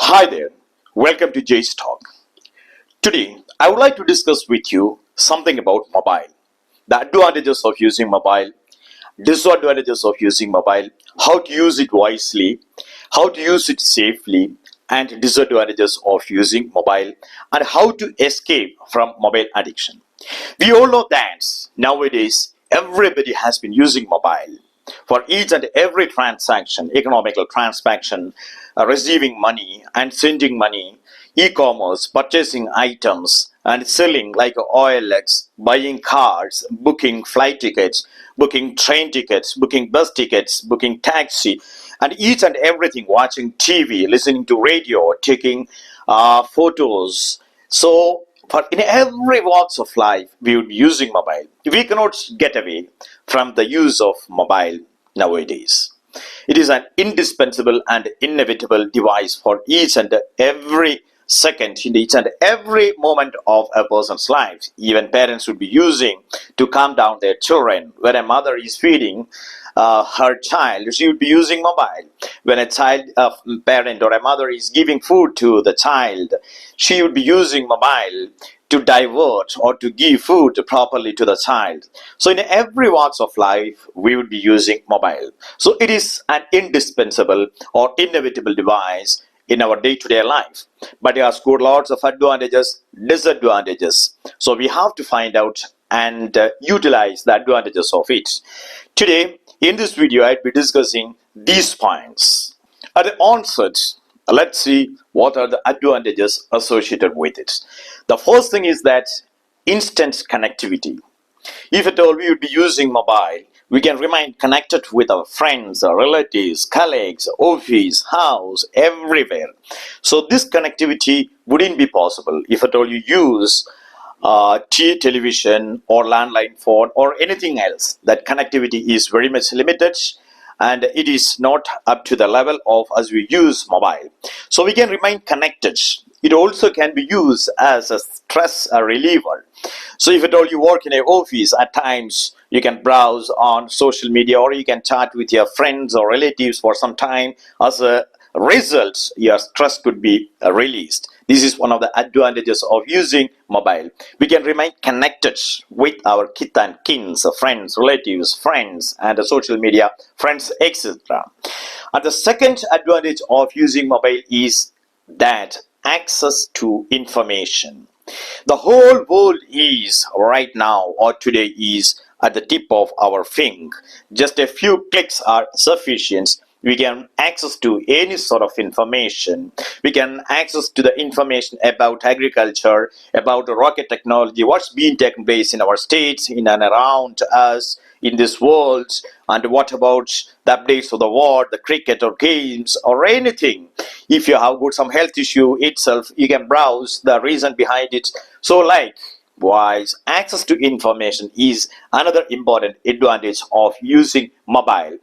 Hi there, welcome to Jay's Talk. Today, I would like to discuss with you something about mobile, the advantages of using mobile, disadvantages of using mobile, how to use it wisely, how to use it safely, and disadvantages of using mobile, and how to escape from mobile addiction. We all know that nowadays everybody has been using mobile for each and every transaction, economical transaction, receiving money and sending money, e-commerce, purchasing items and selling like OLX, buying cars, booking flight tickets, booking train tickets, booking bus tickets, booking taxi, and each and everything, watching TV, listening to radio, taking photos. So for in every walks of life, we would be using mobile. We cannot get away from the use of mobile nowadays. It is an indispensable and inevitable device for each and every second in each and every moment of a person's life. Even parents would be using to calm down their children. When a mother is feeding her child, she would be using mobile. When a parent or a mother is giving food to the child, she would be using mobile to divert or to give food properly to the child. So in every walks of life, we would be using mobile. So it is an indispensable or inevitable device in our day-to-day life. But it has got lots of advantages, disadvantages. So we have to find out and utilize the advantages of it. Today, in this video, I'd be discussing these points. At the onset, let's see what are the advantages associated with it. The first thing is that instant connectivity. If at all we would be using mobile, we can remain connected with our friends, our relatives, colleagues, office, house, everywhere. So this connectivity wouldn't be possible if at all you use television or landline phone or anything else. That connectivity is very much limited and it is not up to the level of as we use mobile. So we can remain connected. It also can be used as a stress reliever. So if at all you work in an office, at times you can browse on social media or you can chat with your friends or relatives for some time. As a result, your stress could be released. This is one of the advantages of using mobile. We can remain connected with our kith and kins, friends, relatives, friends, and social media, friends, etc. And the second advantage of using mobile is that access to information. The whole world is right now or today is at the tip of our finger. Just a few clicks are sufficient. We can access to any sort of information. We can access to the information about agriculture, about rocket technology, what's being taken place in our states, in and around us, in this world, and what about the updates of the war, the cricket or games or anything. If you have got some health issue itself, you can browse the reason behind it. So likewise, access to information is another important advantage of using mobile.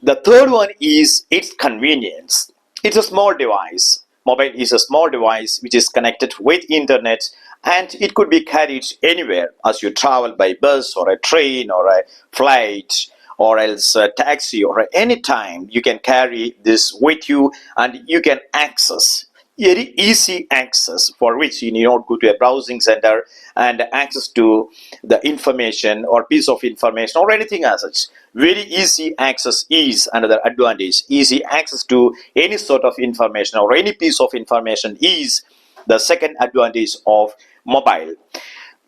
The third one is its convenience. It's a small device. Mobile is a small device which is connected with internet and it could be carried anywhere as you travel by bus or a train or a flight or else a taxi or any time. You can carry this with you and you can access very easy access, for which you need not go to a browsing center and access to the information or piece of information or anything as such. Very easy access is another advantage. Easy access to any sort of information or any piece of information is the second advantage of mobile.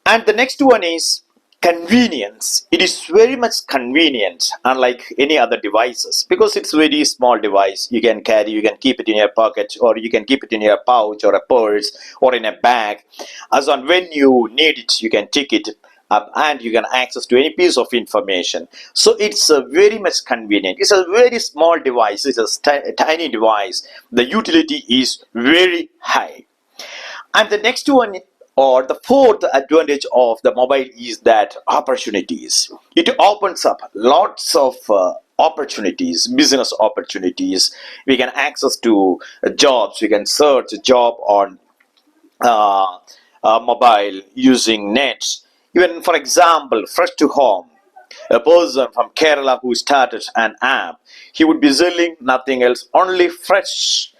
And the next one is convenience. It is very much convenient, unlike any other devices, because it's a very small device. You can carry, you can keep it in your pocket, or you can keep it in your pouch or a purse or in a bag. As on when you need it, you can take it up and you can access to any piece of information. So it's a very much convenient. It's a very small device. It's a tiny device. The utility is very high. And the next one, or the fourth advantage of the mobile, is that opportunities. It opens up lots of opportunities, business opportunities. We can access to jobs. We can search a job on mobile using nets. Even for example, fresh to home. A person from Kerala who started an app, he would be selling nothing else, only fresh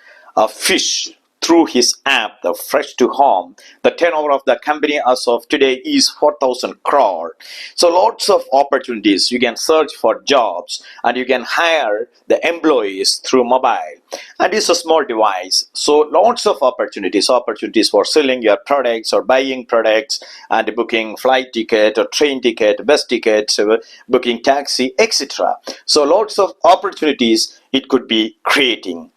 fish through his app, the Fresh to Home. The turnover of the company as of today is 4,000 crore. So lots of opportunities. You can search for jobs and you can hire the employees through mobile. And it's a small device. So lots of opportunities for selling your products or buying products and booking flight ticket or train ticket, bus ticket, booking taxi, etc. So lots of opportunities it could be creating.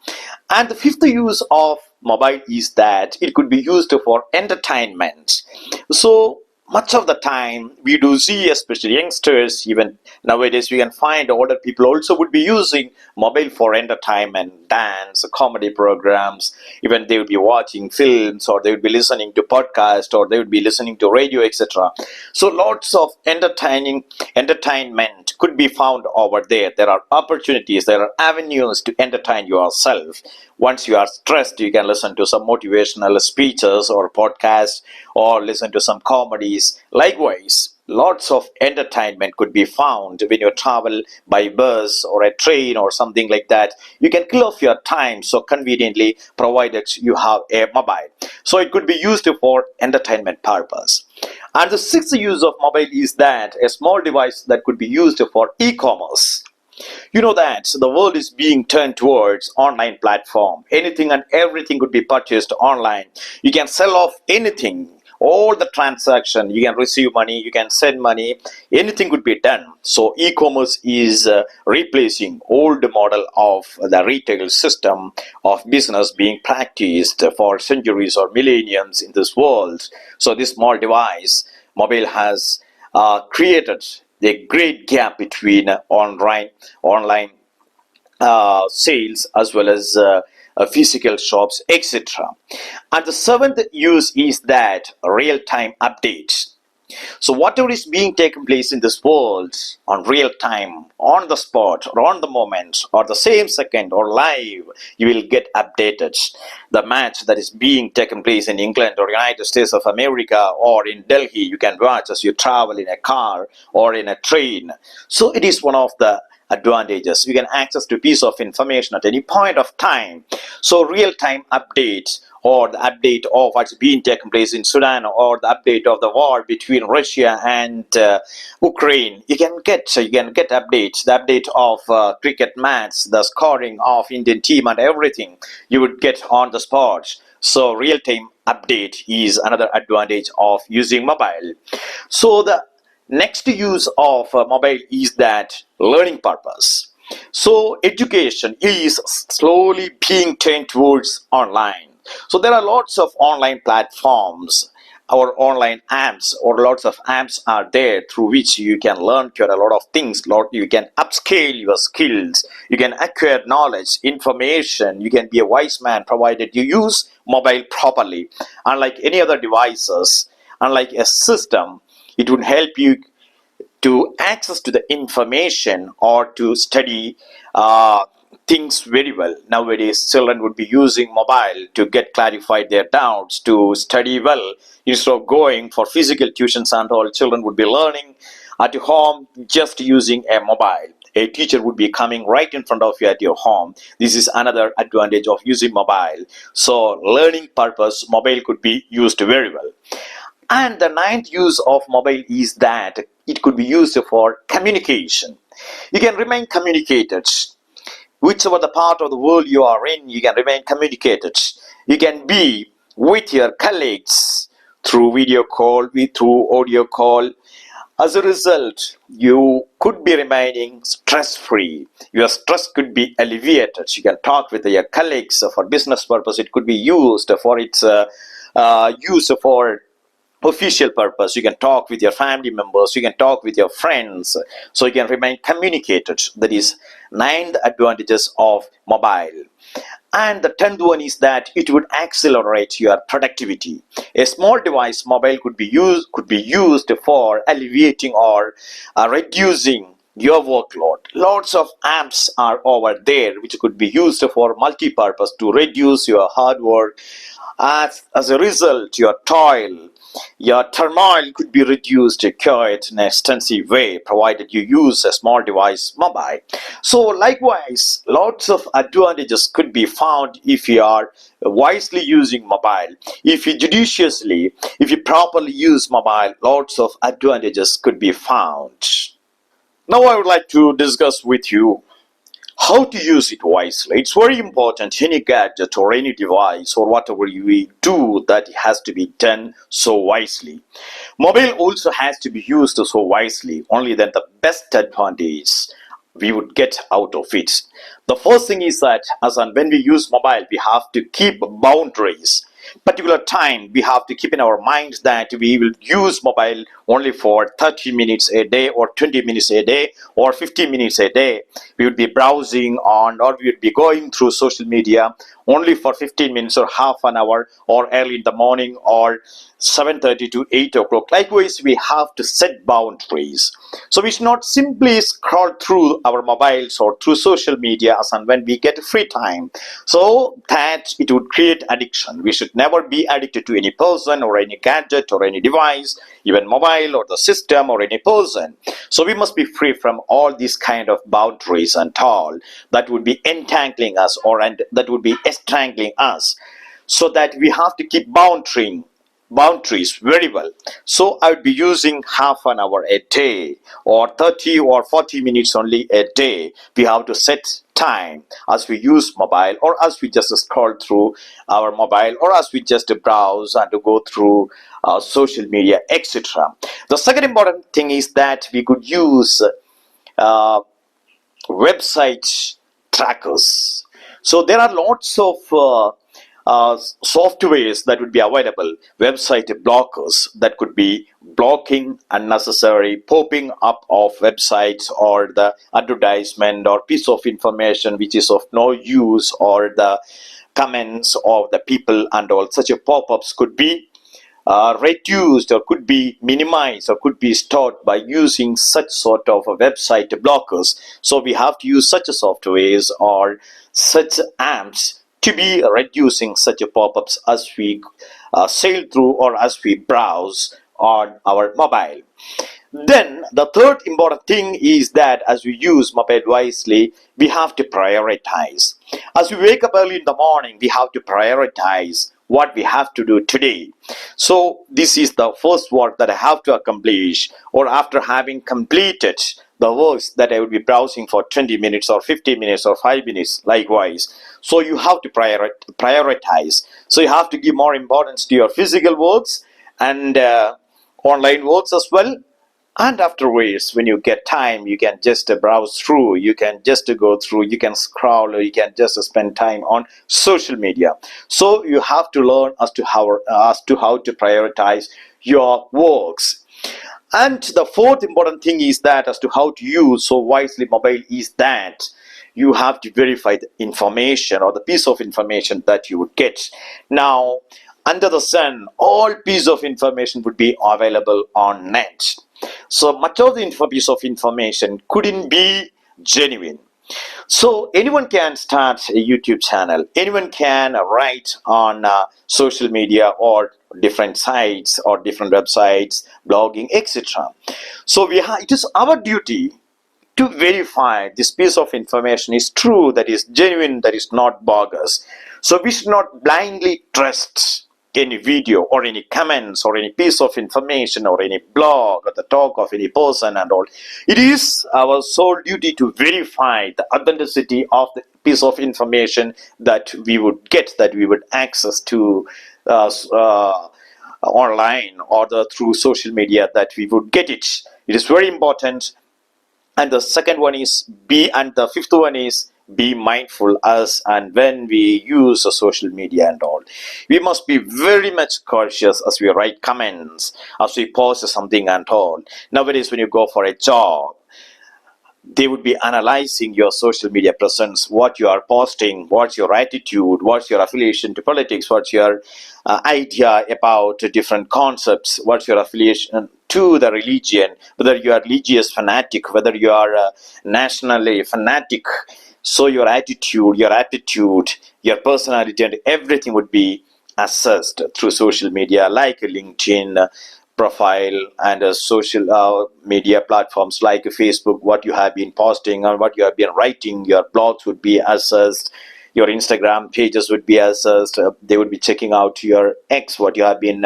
And the fifth use of mobile is that it could be used for entertainment. So much of the time we do see, especially youngsters, even nowadays we can find older people also would be using mobile for entertainment, dance, comedy programs. Even they would be watching films, or they would be listening to podcasts, or they would be listening to radio, etc. So lots of entertainment could be found over there. There are opportunities, there are avenues to entertain yourself. Once you are stressed, you can listen to some motivational speeches or podcasts, or listen to some comedies. Likewise, lots of entertainment could be found when you travel by bus or a train or something like that. You can kill off your time so conveniently, provided you have a mobile. So it could be used for entertainment purpose. And the sixth use of mobile is that a small device that could be used for e-commerce. You know that the world is being turned towards online platform. Anything and everything could be purchased online. You can sell off anything, all the transaction. You can receive money, you can send money, anything could be done. So e-commerce is replacing old model of the retail system of business being practiced for centuries or millenniums in this world. So this small device, mobile, has created a great gap between online sales as well as physical shops, etc. And the seventh use is that real-time updates. So whatever is being taken place in this world on real time, on the spot, or on the moment, or the same second, or live, you will get updated. The match that is being taken place in England or United States of America or in Delhi, you can watch as you travel in a car or in a train. So it is one of the advantages. You can access to piece of information at any point of time. So real-time updates, or the update of what's being taken place in Sudan, or the update of the war between Russia and Ukraine, you can get updates, the update of cricket match, the scoring of Indian team and everything you would get on the spot. So real-time update is another advantage of using mobile. So the next use of mobile is that learning purpose. So education is slowly being turned towards online. So there are lots of online platforms or online apps, or lots of apps are there through which you can learn a lot of things. You can upscale your skills, you can acquire knowledge, information. You can be a wise man provided you use mobile properly. Unlike any other devices, unlike a system, it would help you to access to the information or to study things very well. Nowadays, children would be using mobile to get clarified their doubts, to study well. Instead of going for physical tuitions and all, children would be learning at home just using a mobile. A teacher would be coming right in front of you at your home. This is another advantage of using mobile. So learning purpose, mobile could be used very well. And the ninth use of mobile is that it could be used for communication. You can remain communicated. Whichever the part of the world you are in, you can remain communicated. You can be with your colleagues through video call, through audio call. As a result, you could be remaining stress-free. Your stress could be alleviated. You can talk with your colleagues for business purpose. It could be used for its use for official purpose. You can talk with your family members, you can talk with your friends, so you can remain communicated. That is 9 advantages of mobile. And the 10th one is that it would accelerate your productivity. A small device, mobile, could be used for alleviating or reducing your workload. Lots of apps are over there which could be used for multi-purpose to reduce your hard work. As a result, your toil Your turmoil could be reduced quite in an extensive way, provided you use a small device mobile. So likewise, lots of advantages could be found if you are wisely using mobile. If you judiciously, if you properly use mobile, lots of advantages could be found. Now I would like to discuss with you how to use it wisely. It's very important. Any gadget or any device or whatever we do, that has to be done so wisely. Mobile also has to be used so wisely. Only then the best advantage we would get out of it. The first thing is that as and when we use mobile, we have to keep boundaries. Particular time we have to keep in our minds that we will use mobile only for 30 minutes a day or 20 minutes a day or 50 minutes a day. We would be browsing on, or we would be going through social media only for 15 minutes or half an hour, or early in the morning, or 7:30 to 8 o'clock. Likewise, we have to set boundaries. So we should not simply scroll through our mobiles or through social media as and when we get free time, so that it would create addiction. We should never be addicted to any person or any gadget or any device, even mobile or the system or any person. So we must be free from all these kind of boundaries and all that would be entangling us, and that would be strangling us. So that we have to keep boundaries very well. So I would be using half an hour a day or 30 or 40 minutes only a day. We have to set time as we use mobile, or as we just scroll through our mobile, or as we just browse and go through social media, etc. The second important thing is that we could use uh, website trackers. So there are lots of softwares that would be available, website blockers that could be blocking unnecessary popping up of websites or the advertisement or piece of information which is of no use, or the comments of the people and all. Such a pop-ups could be reduced or could be minimized or could be stopped by using such sort of a website blockers. So we have to use such a softwares or such apps to be reducing such a pop-ups as we sail through or as we browse on our mobile. Then the third important thing is that as we use mobile wisely, we have to prioritize. As we wake up early in the morning, we have to prioritize what we have to do today. So this is the first work that I have to accomplish, or after having completed the works that I would be browsing for 20 minutes or 50 minutes or 5 minutes, likewise. So you have to prioritize. So you have to give more importance to your physical works and online works as well. And afterwards, when you get time, you can just browse through, you can just go through, you can scroll, or you can just spend time on social media. So you have to learn as to how to prioritize your works. And the fourth important thing is that as to how to use so wisely mobile is that you have to verify the information or the piece of information that you would get. Now, under the sun, all piece of information would be available on net. So much of the piece of information couldn't be genuine. So anyone can start a YouTube channel, anyone can write on social media or different sites or different websites, blogging, etc. So it is our duty to verify this piece of information is true, that is genuine, that is not bogus. So we should not blindly trust any video or any comments or any piece of information or any blog or the talk of any person and all. It is our sole duty to verify the authenticity of the piece of information that we would get, that we would access to online or through social media, that we would get it. It is very important. And the second one is and the fifth one is be mindful as and when we use social media and all. We must be very much cautious as we write comments, as we post something and all. Nowadays, when you go for a job, they would be analyzing your social media presence, what you are posting, what's your attitude, what's your affiliation to politics, what's your idea about different concepts, what's your affiliation to the religion, whether you are religious fanatic, whether you are nationally fanatic. So your attitude, your aptitude, your personality and everything would be assessed through social media like LinkedIn profile and social media platforms like Facebook. What you have been posting or what you have been writing, your blogs would be assessed, your Instagram pages would be assessed. They would be checking out your X, what you have been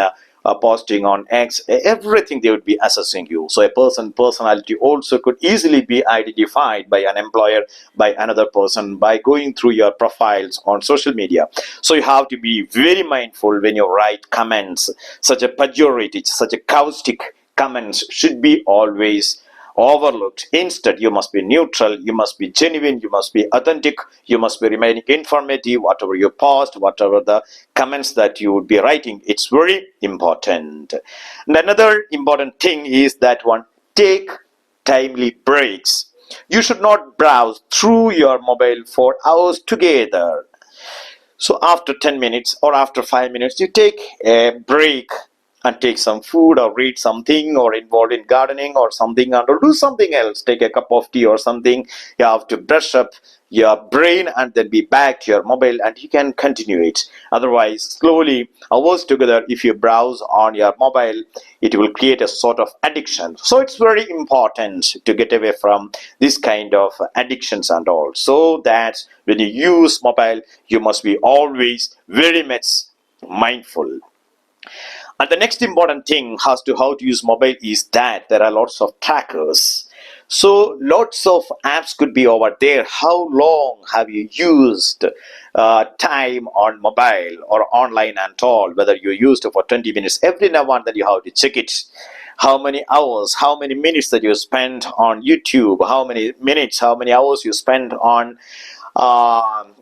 posting on X. Everything they would be assessing you. So a personality also could easily be identified by an employer, by another person, by going through your profiles on social media. So you have to be very mindful when you write comments. Such a pejorative, such a caustic comments should be always overlooked. Instead, you must be neutral, you must be genuine, you must be authentic, you must be remaining informative. Whatever you post, whatever the comments that you would be writing, it's very important. And another important thing is that one, take timely breaks. You should not browse through your mobile for hours together. So after 10 minutes or after 5 minutes, you take a break and take some food or read something or involved in gardening or something, and or do something else. Take a cup of tea or something. You have to brush up your brain and then be back to your mobile and you can continue it. Otherwise, slowly, hours together, if you browse on your mobile, it will create a sort of addiction. So it's very important to get away from this kind of addictions and all. So that when you use mobile, you must be always very much mindful. And the next important thing as to how to use mobile is that there are lots of trackers. So lots of apps could be over there. How long have you used time on mobile or online and all? Whether you used it for 20 minutes, every now and then you have to check it. How many hours, how many minutes that you spend on YouTube, how many minutes, how many hours you spend on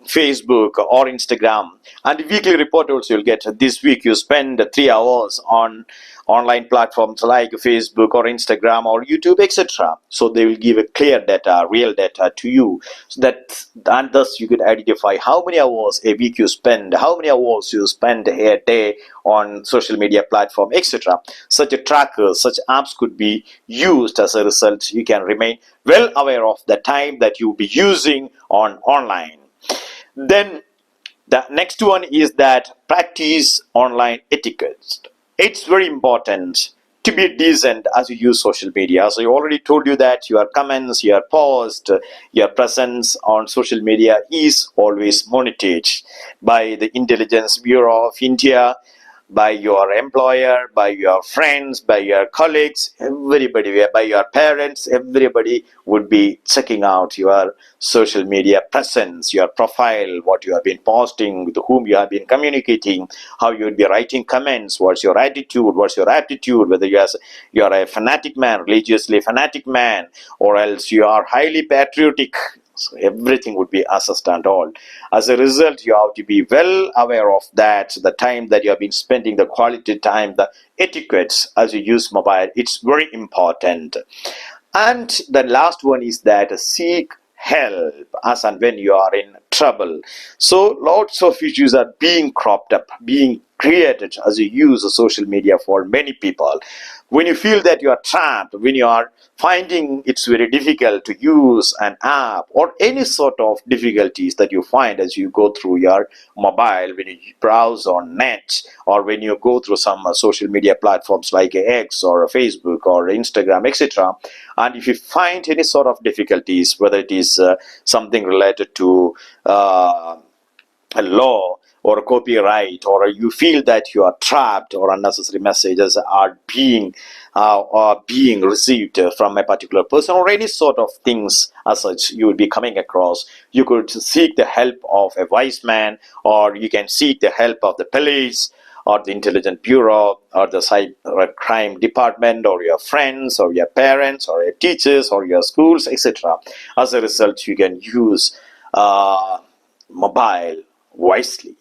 Facebook or Instagram. And weekly report also you'll get. This week you spend 3 hours on online platforms like Facebook or Instagram or YouTube, etc. So they will give a clear data, real data to you, so that, and thus you could identify how many hours a week you spend, how many hours you spend a day on social media platform, etc. Such a tracker, such apps could be used. As a result, you can remain well aware of the time that you will be using on online. Then the next one is that practice online etiquette. It's very important to be decent as you use social media. So I already told you that your comments, your post, your presence on social media is always monitored by the Intelligence Bureau of India, by your employer, by your friends, by your colleagues, everybody, by your parents. Everybody would be checking out your social media presence, your profile, what you have been posting, with whom you have been communicating, how you would be writing comments, what's your attitude, what's your aptitude, whether you are a fanatic man, religiously fanatic man, or else you are highly patriotic. So everything would be assessed and all. As a result, you have to be well aware of that, the time that you have been spending, the quality time, the etiquettes as you use mobile. It's very important. And the last one is that seek help as and when you are in trouble. So lots of issues are being cropped up, being created as you use social media for many people. When you feel that you are trapped, when you are finding it's very difficult to use an app, or any sort of difficulties that you find as you go through your mobile, when you browse on net, or when you go through some social media platforms like X or Facebook or Instagram, etc., and if you find any sort of difficulties, whether it is something related to a law or copyright, or you feel that you are trapped, or unnecessary messages are being received from a particular person, or any sort of things as such you will be coming across, you could seek the help of a wise man, or you can seek the help of the police or the intelligence bureau or the cyber crime department, or your friends or your parents or your teachers or your schools, etc. As a result, you can use mobile wisely.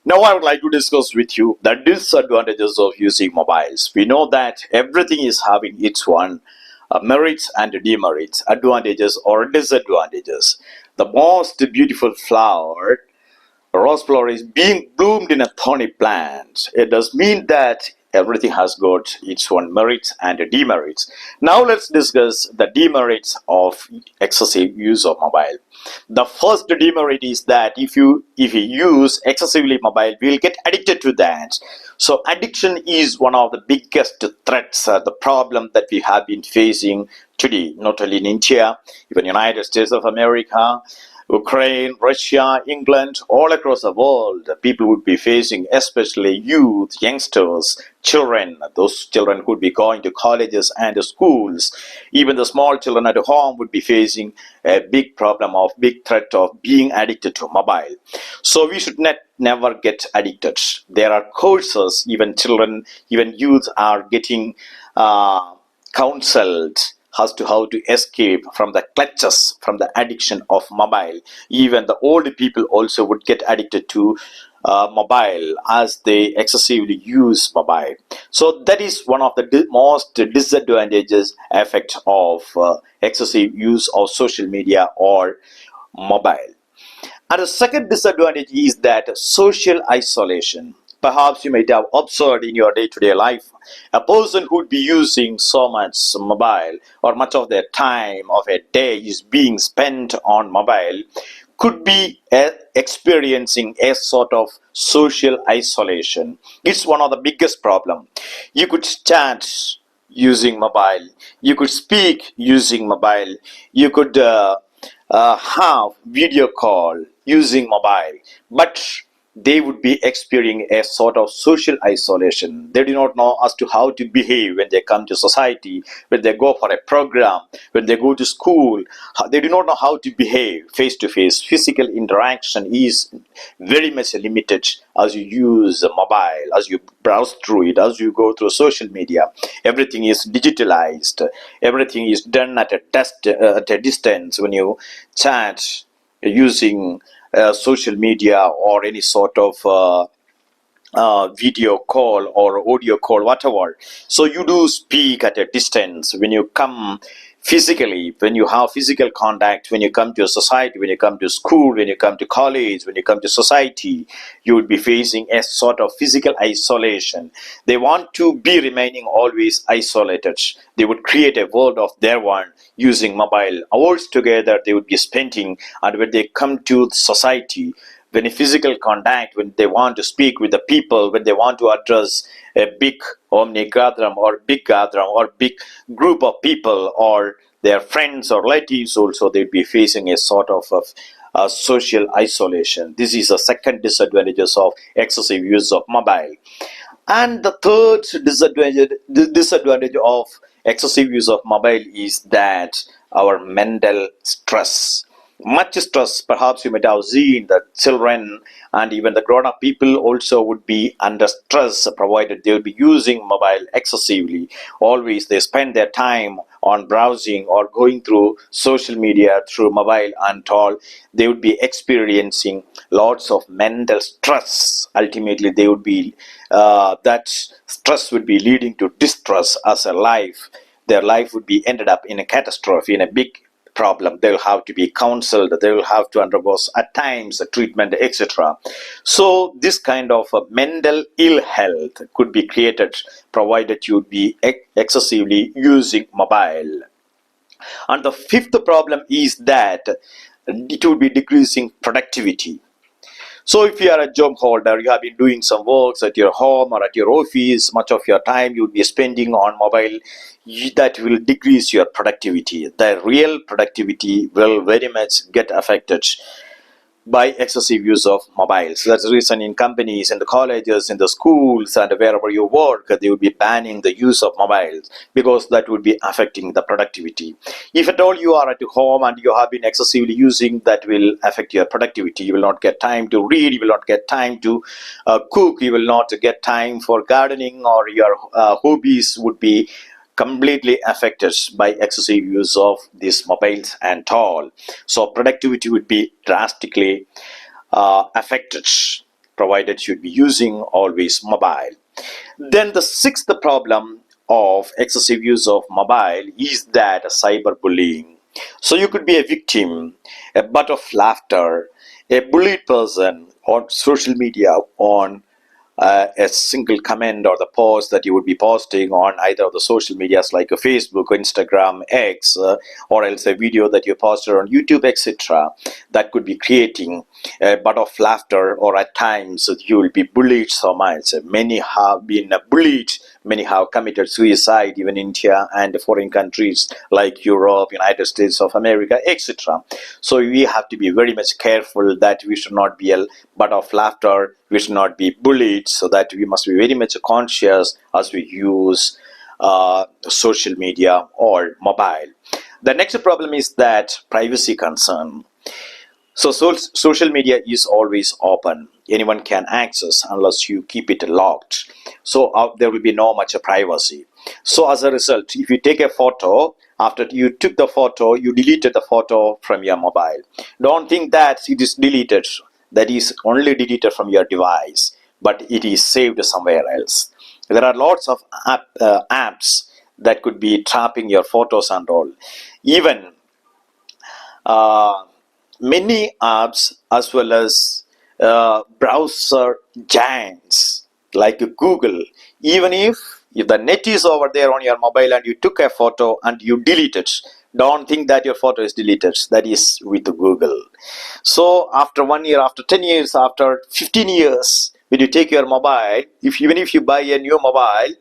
Now I would like to discuss with you the disadvantages of using mobiles. We know that everything is having its own merits and demerits, advantages or disadvantages. The most beautiful flower, rose flower, is being bloomed in a thorny plant. It does mean that everything has got its own merits and demerits. Now let's discuss the demerits of excessive use of mobile. The first demerit is that if you use excessively mobile, we'll get addicted to that. So addiction is one of the biggest threats, the problem that we have been facing today, not only in India, even United States of America, Ukraine, Russia, England, all across the world, people would be facing, especially youth, youngsters, children. Those children could be going to colleges and schools. Even the small children at home would be facing a big problem of big threat of being addicted to mobile. So we should never get addicted. There are courses, even children, even youth are getting counseled as to how to escape from the clutches, from the addiction of mobile. Even the old people also would get addicted to mobile as they excessively use mobile. So that is one of the most disadvantages effect of excessive use of social media or mobile. And the second disadvantage is that social isolation. Perhaps you might have observed in your day-to-day life a person who would be using so much mobile, or much of their time of a day is being spent on mobile, could be experiencing a sort of social isolation. It's one of the biggest problem. You could chat using mobile, you could speak using mobile, you could have video call using mobile, but they would be experiencing a sort of social isolation. They do not know as to how to behave when they come to society, when they go for a program, when they go to school. They do not know how to behave face to face. Physical interaction is very much limited as you use a mobile, as you browse through it, as you go through social media. Everything is digitalized. Everything is done at a distance. When you chat using social media or any sort of video call or audio call, whatever. So you do speak at a distance. When you come physically, when you have physical contact, when you come to a society, when you come to school, when you come to college, when you come to society, you would be facing a sort of physical isolation. They want to be remaining always isolated. They would create a world of their own using mobile. Hours together they would be spending, and when they come to society, when a physical contact, when they want to speak with the people, when they want to address a big omni gathering or big group of people or their friends or relatives, also they'd be facing a sort of social isolation. This is the second disadvantages of excessive use of mobile. And the third disadvantage of excessive use of mobile is that our mental stress. Much stress. Perhaps you might have seen that children and even the grown-up people also would be under stress, provided they will be using mobile excessively. Always they spend their time on browsing or going through social media through mobile and all. They would be experiencing lots of mental stress. Ultimately they would be that stress would be leading to distress as a life. Their life would be ended up in a catastrophe, in a big problem. They will have to be counseled, they will have to undergo at times treatment, etc. So this kind of mental ill health could be created provided you would be excessively using mobile. And the fifth problem is that it would be decreasing productivity. So if you are a job holder, you have been doing some works at your home or at your office, much of your time you will be spending on mobile, that will decrease your productivity. The real productivity will very much get affected by excessive use of mobiles. That's the reason in companies, in the colleges, in the schools, and wherever you work, they would be banning the use of mobiles, because that would be affecting the productivity. If at all you are at home and you have been excessively using, that will affect your productivity. You will not get time to read, you will not get time to cook, you will not get time for gardening, or your hobbies would be completely affected by excessive use of these mobiles and all. So productivity would be drastically affected, provided you'd be using always mobile. Then the sixth problem of excessive use of mobile is that cyberbullying. So you could be a victim, a butt of laughter, a bullied person on social media, on a single comment or the post that you would be posting on either of the social medias like Facebook, Instagram, X, or else a video that you posted on YouTube, etc., that could be creating a butt of laughter, or at times you will be bullied so much. Many have been bullied, many have committed suicide, even in India and foreign countries like Europe, United States of America, etc. So we have to be very much careful that we should not be a butt of laughter, we should not be bullied, so that we must be very much conscious as we use social media or mobile. The next problem is that privacy concern. So, social media is always open. Anyone can access unless you keep it locked. So there will be no much privacy. So as a result, if you take a photo, after you took the photo, you deleted the photo from your mobile. Don't think that it is deleted. That is only deleted from your device, but it is saved somewhere else. There are lots of apps that could be trapping your photos and all. Even many apps, as well as browser giants like Google, even if the net is over there on your mobile and you took a photo and you delete it, don't think that your photo is deleted. That is with Google. So after 1 year, after 10 years, after 15 years, when you take your mobile, even if you buy a new mobile,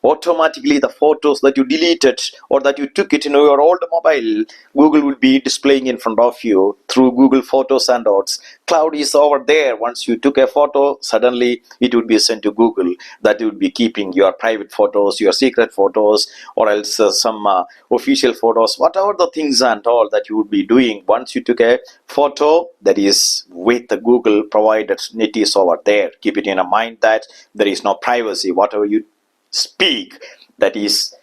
automatically the photos that you deleted or that you took it in your old mobile, Google will be displaying in front of you through Google Photos and Notes. Cloud is over there. Once you took a photo, suddenly it would be sent to Google, that would be keeping your private photos, your secret photos, or else some official photos, whatever the things and all that you would be doing. Once you took a photo, that is with the Google provided net is over there. Keep it in mind that there is no privacy. Whatever you speak, that is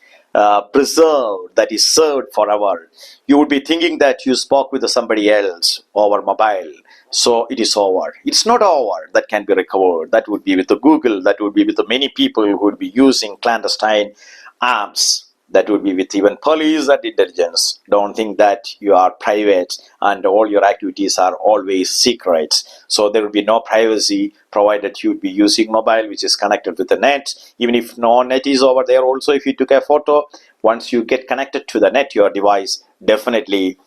preserved, that is served forever. You would be thinking that you spoke with somebody else over mobile, so it is over. It's not over. That can be recovered. That would be with the Google, that would be with the many people who would be using clandestine apps, that would be with even police and intelligence. Don't think that you are private and all your activities are always secret. So there will be no privacy, provided you would be using mobile which is connected with the net. Even if no net is over there also, if you took a photo, once you get connected to the net, your device, definitely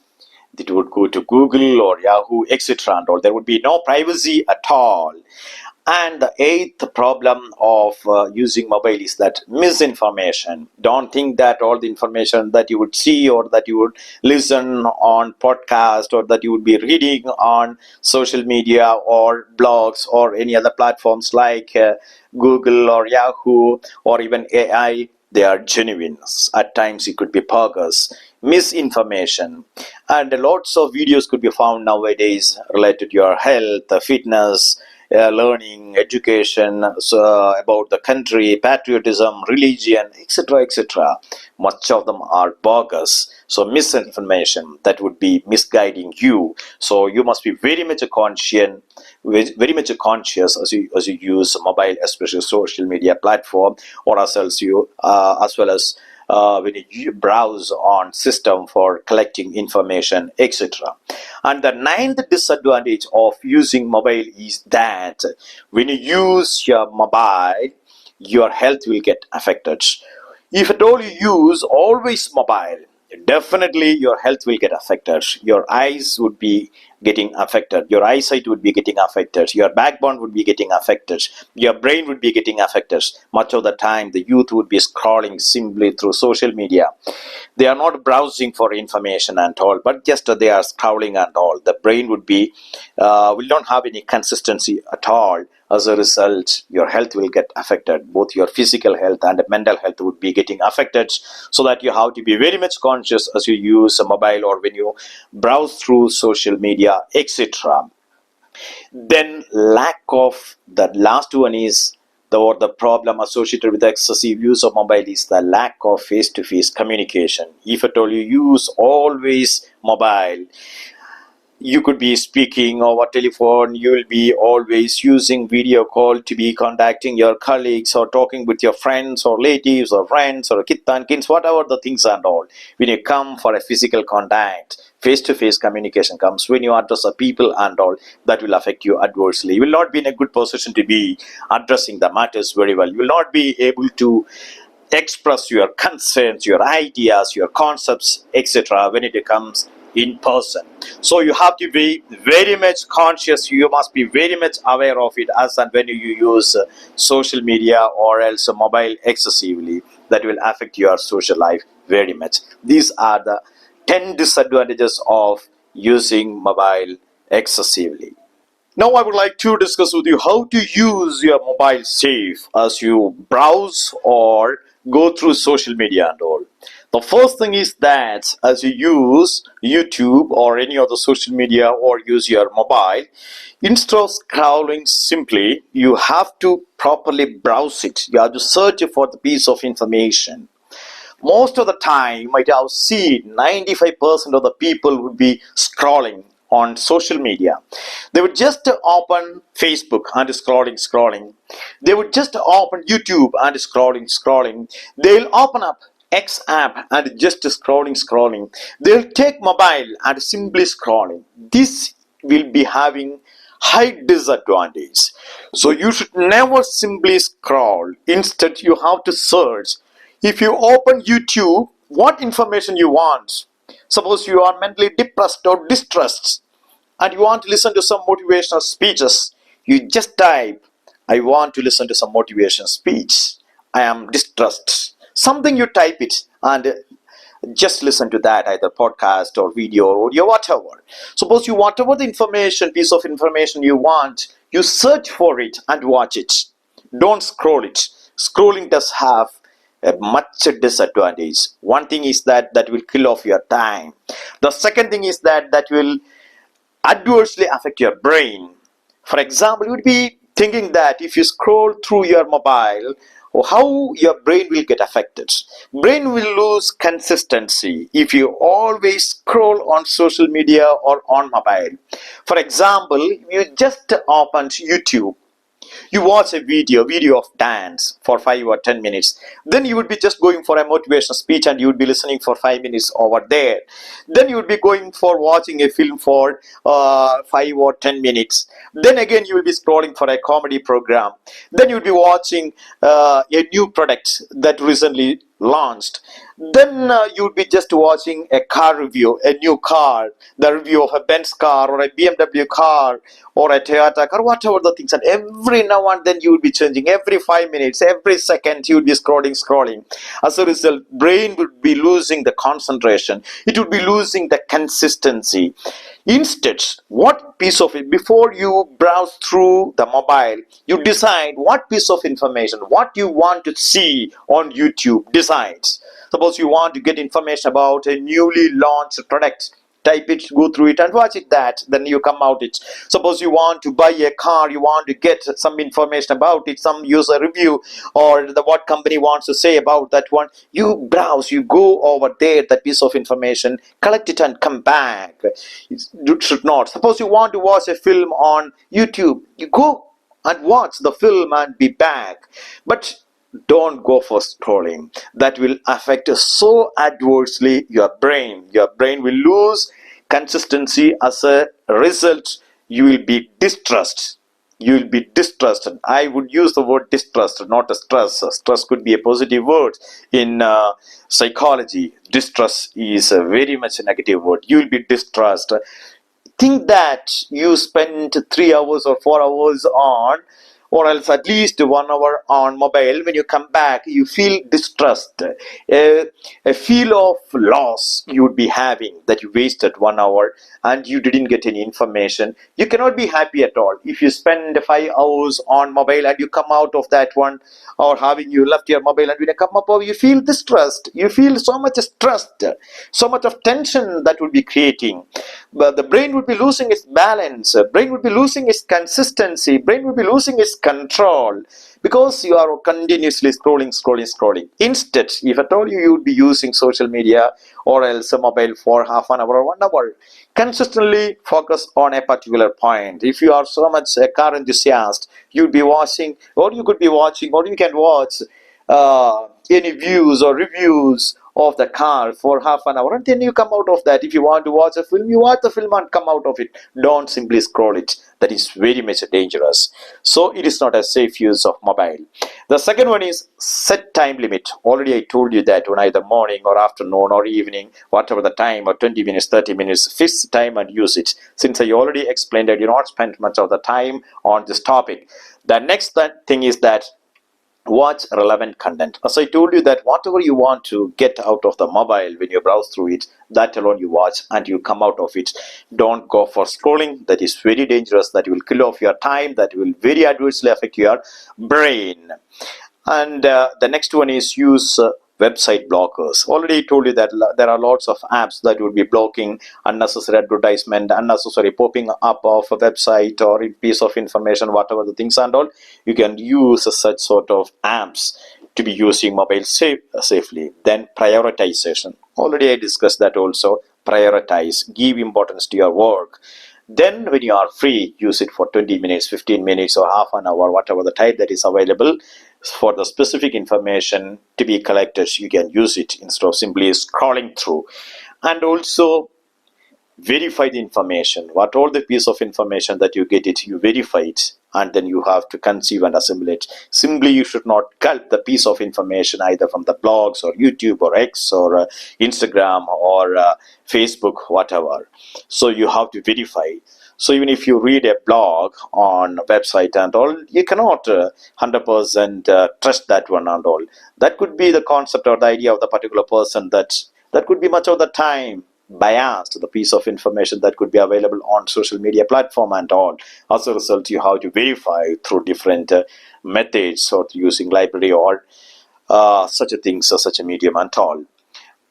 it would go to Google or Yahoo, etc. and all. There would be no privacy at all. And the eighth problem of using mobile is that misinformation. Don't think that all the information that you would see or that you would listen on podcast or that you would be reading on social media or blogs or any other platforms like Google or Yahoo or even AI, they are genuine. At times it could be bogus, misinformation, and lots of videos could be found nowadays related to your health, fitness, learning, education, so about the country, patriotism, religion, etc., etc. Much of them are bogus. So misinformation, that would be misguiding you. So you must be very much conscious as you use mobile, especially social media platform, or as well as when you browse on system for collecting information, etc. And the ninth disadvantage of using mobile is that when you use your mobile, your health will get affected. If at all you use always mobile, definitely your health will get affected. Your eyes would be getting affected, your eyesight would be getting affected, your backbone would be getting affected, your brain would be getting affected. Much of the time the youth would be scrolling simply through social media. They are not browsing for information and all, but just they are scrolling and all. The brain would be will not have any consistency at all. As a result, your health will get affected. Both your physical health and mental health would be getting affected. So that you have to be very much conscious as you use a mobile or when you browse through social media, etc. Then the last one is the problem associated with excessive use of mobile is the lack of face-to-face communication. If at all you use always mobile, you could be speaking over telephone, you will be always using video call to be contacting your colleagues or talking with your friends or relatives or friends or kith and kins, whatever the things and all. When you come for a physical contact, face-to-face communication comes, when you address the people and all, that will affect you adversely. You will not be in a good position to be addressing the matters very well. You will not be able to express your concerns, your ideas, your concepts, etc. when it comes in person. So you have to be very much conscious. You must be very much aware of it as and when you use social media or else mobile excessively. That will affect your social life very much. These are the 10 disadvantages of using mobile excessively. Now I would like to discuss with you how to use your mobile safe as you browse or go through social media and all. The first thing is that as you use YouTube or any other social media or use your mobile, instead of scrolling simply, you have to properly browse it. You have to search for the piece of information. Most of the time, you might have seen 95% of the people would be scrolling on social media. They would just open Facebook and scrolling. They would just open YouTube and scrolling. They'll open up X app and just scrolling. They'll take mobile and simply scrolling. This will be having high disadvantage. So you should never simply scroll. Instead, you have to search. If you open YouTube, what information you want? Suppose you are mentally depressed or distressed and you want to listen to some motivational speeches. You just type, I want to listen to some motivational speech. I am distressed. Something, you type it and just listen to that, either podcast or video or audio, whatever. Suppose you, whatever the information, piece of information you want, you search for it and watch it. Don't scroll it. Scrolling does have a much disadvantage. One thing is that will kill off your time. The second thing is that will adversely affect your brain. For example, you would be thinking that if you scroll through your mobile, how your brain will get affected. Brain will lose consistency if you always scroll on social media or on mobile. For example, you just opened YouTube. You watch a video of dance for 5 or 10 minutes. Then you would be just going for a motivational speech and you would be listening for 5 minutes over there. Then you would be going for watching a film for 5 or 10 minutes. Then again you will be scrolling for a comedy program. Then you would be watching a new product that recently launched. Then you would be just watching a car review, a new car, the review of a Benz car or a BMW car or a Toyota car, whatever the things. And every now and then you would be changing. Every 5 minutes, every second you would be scrolling. As a result, brain would be losing the concentration. It would be losing the consistency. Instead, what piece of it, before you browse through the mobile, you decide what piece of information, what you want to see on YouTube, decides. Suppose you want to get information about a newly launched product, type it, go through it and watch it, that then you come out it. Suppose you want to buy a car, you want to get some information about it, some user review or what company wants to say about that one, you browse, you go over there, that piece of information, collect it and come back. You should not. Suppose you want to watch a film on YouTube, you go and watch the film and be back. But don't go for scrolling. That will affect so adversely your brain. Your brain will lose consistency. As a result, you will be distressed. You will be distrusted. I would use the word distrust, not a stress. Stress could be a positive word in psychology. Distrust is a very much a negative word. You will be distrusted. Think that you spend 3 hours or 4 hours on, or else at least 1 hour on mobile. When you come back, you feel distressed, a feel of loss you would be having, that you wasted 1 hour and you didn't get any information. You cannot be happy at all. If you spend 5 hours on mobile and you come out of that one, or having you left your mobile and when you come up, you feel distressed, you feel so much stressed, so much of tension that would be creating. But the brain would be losing its balance, brain would be losing its consistency, brain would be losing its control, because you are continuously scrolling. Instead, if at all you would be using social media or else a mobile for half an hour or 1 hour, consistently focus on a particular point. If you are so much a car enthusiast, you'd be watching, or you could be watching, or you can watch any views or reviews of the car for half an hour, and then you come out of that. If you want to watch a film, you watch the film and come out of it. Don't simply scroll it. That is very much dangerous. So it is not a safe use of mobile. The second one is set time limit. Already I told you that when either morning or afternoon or evening, whatever the time, or 20 minutes, 30 minutes, fix the time and use it. Since I already explained, I do not spend much of the time on this topic. The next thing is that watch relevant content. As I told you, that whatever you want to get out of the mobile when you browse through it, that alone you watch and you come out of it. Don't go for scrolling. That is very dangerous. That will kill off your time. That will very adversely affect your brain. And the next one is use website blockers. Already told you that there are lots of apps that will be blocking unnecessary advertisement, unnecessary popping up of a website or a piece of information, whatever the things and all. You can use such sort of apps to be using mobile safely. Then prioritization. Already I discussed that also. Prioritize. Give importance to your work. Then when you are free, use it for 20 minutes, 15 minutes or half an hour, whatever the time that is available for the specific information to be collected. You can use it instead of simply scrolling through. And also verify the information. What all the piece of information that you get it, you verify it, and then you have to conceive and assimilate. Simply you should not gulp the piece of information either from the blogs or YouTube or X or Instagram or Facebook, whatever. So you have to verify. So even if you read a blog on a website and all, you cannot 100% trust that one and all. That could be the concept or the idea of the particular person. That could be much of the time biased, the piece of information that could be available on social media platform and all. As a result, you have to verify through different methods, or using library or such a things or such a medium and all.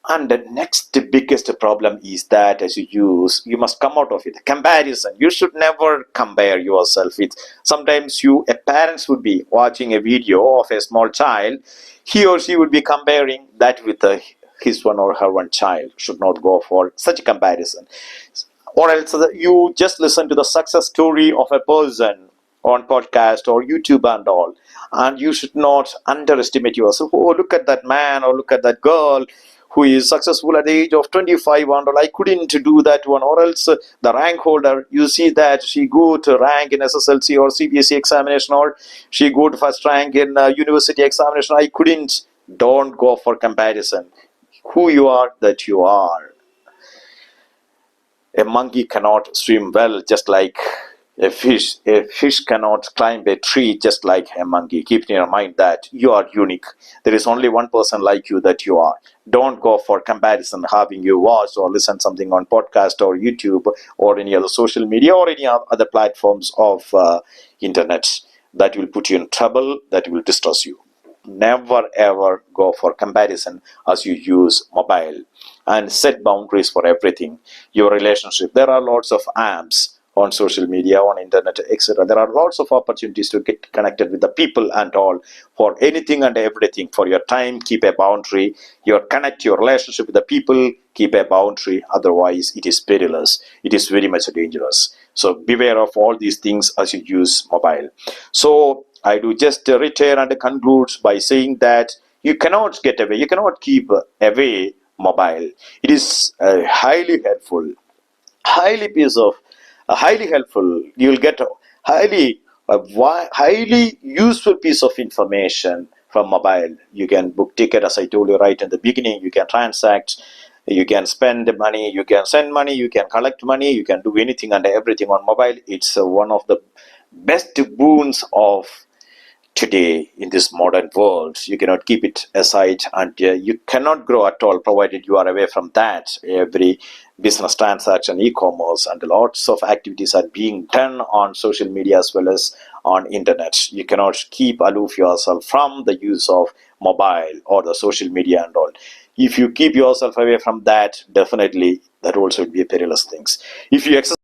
And the next biggest problem is that as you use, you must come out of it. Comparison. You should never compare yourself with. Sometimes parents would be watching a video of a small child. He or she would be comparing that with his one or her one child. Should not go for such a comparison. Or else you just listen to the success story of a person on podcast or YouTube and all, and you should not underestimate yourself. Oh, look at that man or look at that girl who is successful at the age of 25 and all. I couldn't do that one. Or else the rank holder, you see that she got rank in SSLC or CBSE examination, or she got first rank in university examination. I couldn't. Don't go for comparison. Who you are, that you are. A monkey cannot swim well just like a fish. A fish cannot climb a tree just like a monkey. Keep in your mind that you are unique. There is only one person like you that you are. Don't go for comparison, having you watch or listen something on podcast or YouTube or any other social media or any other platforms of internet. That will put you in trouble. That will distress you. Never ever go for comparison as you use mobile, and set boundaries for everything. Your relationship, there are lots of apps on social media, on internet, etc. There are lots of opportunities to get connected with the people and all. For anything and everything, for your time, keep a boundary. Your relationship with the people, keep a boundary. Otherwise it is perilous. It is very much dangerous. So beware of all these things as you use mobile. So I do just return and conclude by saying that you cannot get away, you cannot keep away mobile. It is highly helpful, highly helpful. You will get a highly useful piece of information from mobile. You can book ticket, as I told you right in the beginning. You can transact, you can spend money, you can send money, you can collect money, you can do anything and everything on mobile. It's one of the best boons of today in this modern world. You cannot keep it aside, and you cannot grow at all provided you are away from that. Every business transaction, e-commerce, and lots of activities are being done on social media as well as on internet. You cannot keep aloof yourself from the use of mobile or the social media and all. If you keep yourself away from that, definitely that also would be a perilous thing. If you exercise